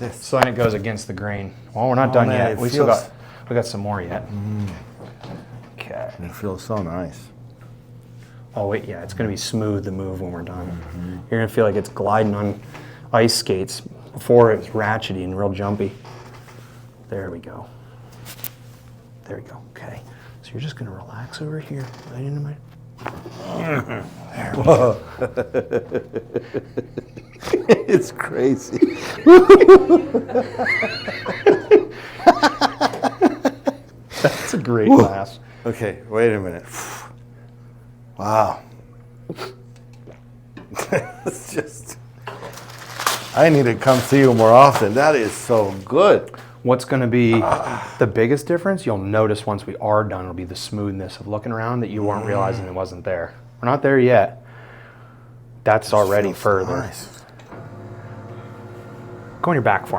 This. So then it goes against the grain. Well, we're not done man, yet. We got some more yet. Okay. It feels so nice. Oh wait, yeah, it's gonna be smooth to move when we're done. You're gonna feel like it's gliding on ice skates. Before it was ratchety and real jumpy. There we go. There we go. Okay. So you're just gonna relax over here, right into my. There we go. It's crazy. That's a great class. Okay, wait a minute. Wow. It's just, I need to come see you more often. That is so good. What's going to be the biggest difference, you'll notice once we are done, will be the smoothness of looking around that you weren't realizing it wasn't there. We're not there yet. That's already further. Nice. Go on your back for me.